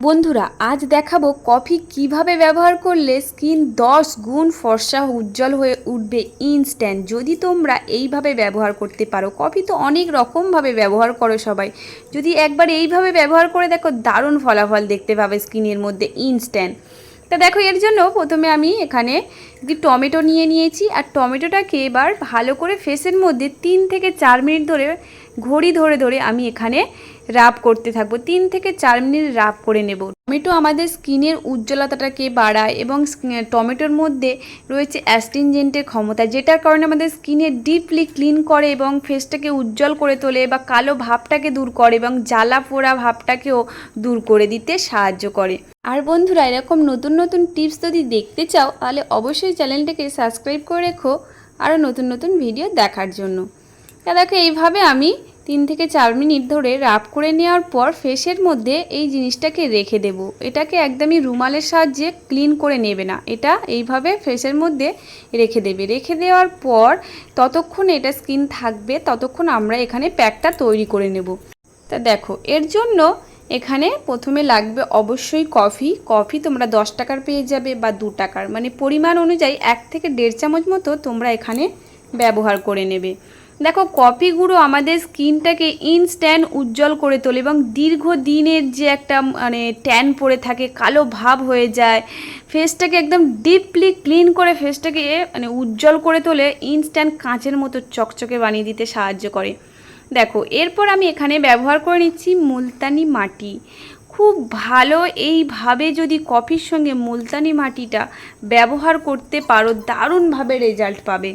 বন্ধুরা, আজ দেখাবো কফি কিভাবে ব্যবহার করলে স্কিন 10 গুণ ফর্সা উজ্জ্বল হয়ে উঠবে ইনস্ট্যান্ট। যদি তোমরা এইভাবে ব্যবহার করতে পারো। কফি তো অনেক রকমভাবে ব্যবহার করো সবাই, যদি একবার এইভাবে ব্যবহার করে দেখো দারুণ ফলাফল দেখতে পাবে স্কিনের মধ্যে ইনস্ট্যান্ট। তা দেখো, এর জন্য প্রথমে আমি এখানে একটি টমেটো নিয়েছি, আর টমেটোটাকে এবার ভালো করে ফেসের মধ্যে 3 থেকে 4 মিনিট ধরে ঘড়ি ধরে ধরে আমি এখানে রাব করতে থাকবো। 3 থেকে 4 মিনিট রাব করে নেব। টমেটো আমাদের স্কিনের উজ্জ্বলতাটাকে বাড়ায় এবং টমেটোর মধ্যে রয়েছে অ্যাস্ট্রিনজেন্টের ক্ষমতা, যেটার কারণে আমাদের স্কিনে ডিপলি ক্লিন করে এবং ফেসটাকে উজ্জ্বল করে তোলে, বা কালো ভাবটাকে দূর করে এবং জ্বালা পোড়া ভাবটাকেও দূর করে দিতে সাহায্য করে। আর বন্ধুরা, এরকম নতুন নতুন টিপস যদি দেখতে চাও তাহলে অবশ্যই চ্যানেলটাকে সাবস্ক্রাইব করে রেখো আরও নতুন নতুন ভিডিও দেখার জন্য। দেখো, এইভাবে আমি 3 থেকে 4 মিনিট ধরে রাব করে নেওয়ার পর ফেসের মধ্যে এই জিনিসটাকে রেখে দেব। এটাকে একদমই রুমালের সাহায্যে ক্লিন করে নেবে না, এটা এইভাবে ফেসের মধ্যে রেখে দেবে। রেখে দেওয়ার পর ততক্ষণ এটা স্কিন থাকবে, ততক্ষণ আমরা এখানে প্যাকটা তৈরি করে নেব। তা দেখো, এর জন্য এখানে প্রথমে লাগবে অবশ্যই কফি তোমরা 10 টাকার পেয়ে যাবে বা 2 টাকার, মানে পরিমাণ অনুযায়ী 1 থেকে 1.5 চামচ মতো তোমরা এখানে ব্যবহার করে নেবে। দেখো, কফি গুঁড়ো আমাদের স্কিনটাকে ইনস্ট্যান্ট উজ্জ্বল করে তোলে এবং দীর্ঘদিনের যে একটা মানে ট্যান পড়ে থাকে, কালো ভাব হয়ে যায়, ফেসটাকে একদম ডিপলি ক্লিন করে ফেসটাকে মানে উজ্জ্বল করে তোলে, ইনস্ট্যান্ট কাঁচের মতো চকচকে বানিয়ে দিতে সাহায্য করে। দেখো, এরপর আমি এখানে ব্যবহার করে নিচ্ছি মুলতানি মাটি। খুব ভালো, এইভাবে যদি কফির সঙ্গে মুলতানি মাটিটা ব্যবহার করতে পারো দারুণভাবে রেজাল্ট পাবে।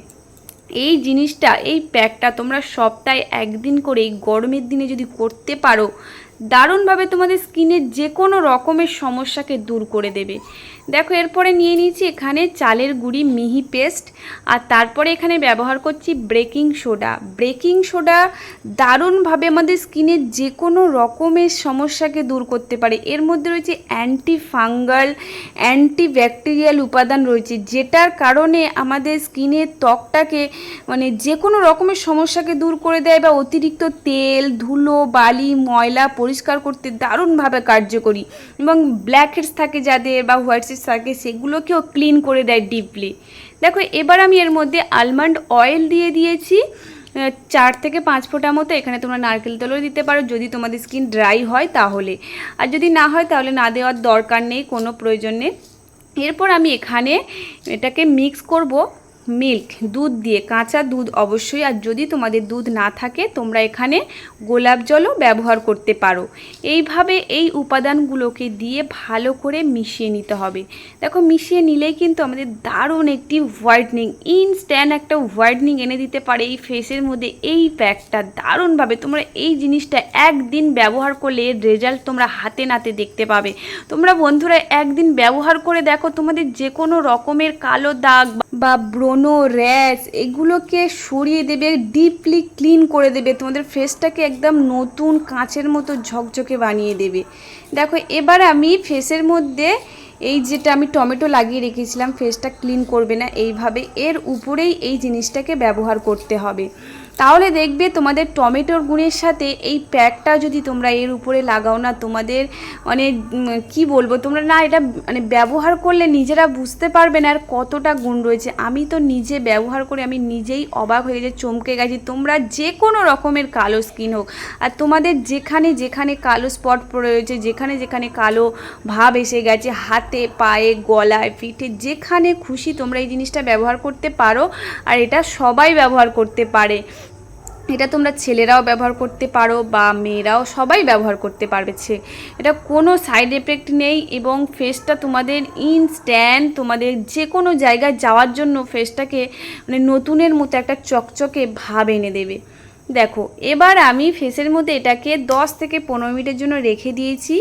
এই জিনিসটা, এই প্যাকটা তোমরা সপ্তাহে 1 দিন করে এই গরমের দিনে যদি করতে পারো, দারুণভাবে তোমাদের স্কিনের যে কোনো রকমের সমস্যাকে দূর করে দেবে। দেখো, এরপরে নিয়ে নিয়েছি এখানে চালের গুঁড়ি মিহি পেস্ট, আর তারপরে এখানে ব্যবহার করছি বেকিং সোডা দারুণভাবে আমাদের স্কিনের যে কোনো রকমের সমস্যাকে দূর করতে পারে। এর মধ্যে রয়েছে অ্যান্টি ফাঙ্গাল, অ্যান্টি ব্যাকটেরিয়াল উপাদান রয়েছে, যেটার কারণে আমাদের স্কিনের ত্বকটাকে মানে যে কোনো রকমের সমস্যাকে দূর করে দেয়, বা অতিরিক্ত তেল, ধুলো, বালি, ময়লা পরিষ্কার করতে দারুণভাবে কার্যকরী। এবং ব্ল্যাক হেডস থাকে যাদের বা হোয়াইট হেডস থাকে, সেগুলোকেও ক্লিন করে দেয় ডিপলি। দেখো, এবার আমি এর মধ্যে আলমন্ড অয়েল দিয়ে দিয়েছি 4 থেকে 5 ফোঁটা মতো। এখানে তোমরা নারকেল তেলও দিতে পারো যদি তোমাদের স্কিন ড্রাই হয় তাহলে, আর যদি না হয় তাহলে না দেওয়ার দরকার নেই, কোনো প্রয়োজন নেই। এরপর আমি এখানে এটাকে মিক্স করব মিল্ক, দুধ দিয়ে, কাঁচা দুধ অবশ্যই। আর যদি তোমাদের দুধ না থাকে তোমরা এখানে গোলাপ জলও ব্যবহার করতে পারো। এইভাবে এই উপাদানগুলোকে দিয়ে ভালো করে মিশিয়ে নিতে হবে। দেখো, মিশিয়ে নিলেই কিন্তু আমাদের দারুণ একটি হোয়াইটনিং, ইনস্ট্যান্ট একটা হোয়াইটনিং এনে দিতে পারে এই ফেসের মধ্যে এই প্যাকটা। দারুণভাবে তোমরা এই জিনিসটা 1 দিন ব্যবহার করলে এর রেজাল্ট তোমরা হাতে নাতে দেখতে পাবে। তোমরা বন্ধুরা 1 দিন ব্যবহার করে দেখো, তোমাদের যে কোনো রকমের কালো দাগ বা ব্রণ, র্যাশ এগুলোকে সরিয়ে দেবে, ডিপলি ক্লিন করে দেবে, তোমাদের ফেসটাকে একদম নতুন কাঁচের মতো ঝকঝকে বানিয়ে দেবে। দেখো, এবার আমি ফেসের মধ্যে এই যেটা আমি টমেটো লাগিয়ে রেখেছিলাম, ফেসটা ক্লিন করবে না, এইভাবে এর উপরেই এই জিনিসটাকে ব্যবহার করতে হবে। তাহলে দেখবে তোমাদের টমেটোর গুণের সাথে এই প্যাকটা যদি তোমরা এর উপরে লাগাও না, তোমাদের মানে কি বলবো, তোমরা না এটা মানে ব্যবহার করলে নিজেরা বুঝতে পারবে না আর কতটা গুণ রয়েছে। আমি তো নিজে ব্যবহার করে আমি নিজেই অবাক হয়ে যে চমকে গেছি। তোমরা যে কোনো রকমের কালো স্কিন হোক, আর তোমাদের যেখানে যেখানে কালো স্পট পড়ে রয়েছে, যেখানে যেখানে কালো ভাব এসে গেছে, হাতে, পায়ে, গলায়, পিঠে, যেখানে খুশি তোমরা এই জিনিসটা ব্যবহার করতে পারো। আর এটা সবাই ব্যবহার করতে পারে, এটা তোমরা ছেলেরাও ব্যবহার করতে পারো বা মেয়েরাও সবাই ব্যবহার করতে পারবে। এটা কোনো সাইড এফেক্ট নেই এবং ফেসটা তোমাদের ইনস্ট্যান্ট তোমাদের যে কোনো জায়গায় যাওয়ার জন্য ফেসটাকে মানে নতুনের মতো একটা চকচকে ভাব এনে দেবে। দেখো, এবার আমি ফেসের মধ্যে এটাকে 10 থেকে 15 মিনিটের জন্য রেখে দিয়েছি।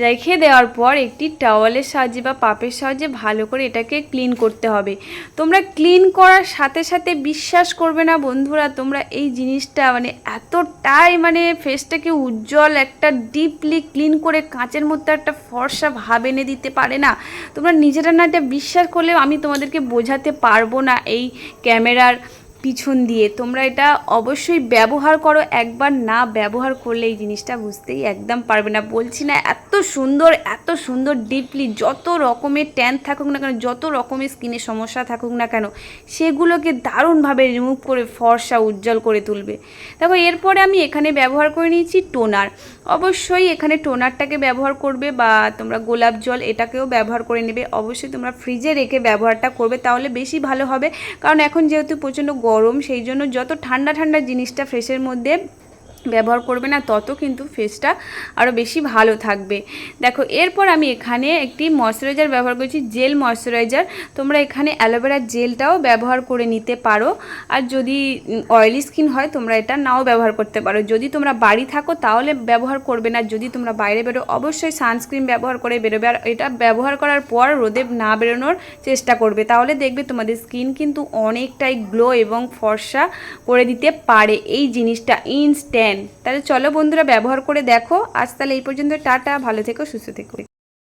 রেখে দেওয়ার পর একটি টাওয়ালের সাহায্যে বা পাপের সাহায্যে ভালো করে এটাকে ক্লিন করতে হবে। তোমরা ক্লিন করার সাথে সাথে বিশ্বাস করবে না বন্ধুরা, তোমরা এই জিনিসটা মানে এতটাই মানে ফেসটাকে উজ্জ্বল, একটা ডিপলি ক্লিন করে কাঁচের মধ্যে একটা ফর্সা ভাব এনে দিতে পারে না। তোমরা নিজেরা না এটা বিশ্বাস করলেও আমি তোমাদেরকে বোঝাতে পারবো না এই ক্যামেরার পিছন দিয়ে। তোমরা এটা অবশ্যই ব্যবহার করো, একবার না ব্যবহার করলে এই জিনিসটা বুঝতেই একদম পারবে না। বলছি না এত সুন্দর ডিপলি যত রকমের ট্যান থাকুক না কেন, যত রকমের স্কিনের সমস্যা থাকুক না কেন, সেগুলোকে দারুণভাবে রিমুভ করে ফর্সা উজ্জ্বল করে তুলবে। দেখো এরপরে আমি এখানে ব্যবহার করে নিয়েছি টোনার। অবশ্যই এখানে টোনারটাকে ব্যবহার করবে, বা তোমরা গোলাপ জল এটাকেও ব্যবহার করে নেবে। অবশ্যই তোমরা ফ্রিজে রেখে ব্যবহারটা করবে, তাহলে বেশি ভালো হবে। কারণ এখন যেহেতু প্রচণ্ড গরম, সেই জন্য যত ঠান্ডা ঠান্ডা জিনিসটা ফ্রেশের মধ্যে ব্যবহার করবে না, তত কিন্তু ফেসটা আরও বেশি ভালো থাকবে। দেখো এরপর আমি এখানে একটি ময়শ্চারাইজার ব্যবহার করছি, জেল ময়শ্চারাইজার। তোমরা এখানে অ্যালোভেরা জেলটাও ব্যবহার করে নিতে পারো। আর যদি অয়েলি স্কিন হয় তোমরা এটা নাও ব্যবহার করতে পারো। যদি তোমরা বাড়ি থাকো তাহলে ব্যবহার করবে না, যদি তোমরা বাইরে বেরো অবশ্যই সানস্ক্রিন ব্যবহার করে বেরোবে। আর এটা ব্যবহার করার পর রোদে না বেরোনোর চেষ্টা করবে, তাহলে দেখবে তোমাদের স্কিন কিন্তু অনেকটাই গ্লো এবং ফর্সা করে দিতে পারে এই জিনিসটা ইনস্ট্যান্ট। তাহলে চলো বন্ধুরা ব্যবহার করে দেখো। আজ তাহলে এই পর্যন্ত, টাটা, ভালো থেকো, সুস্থ থেকো।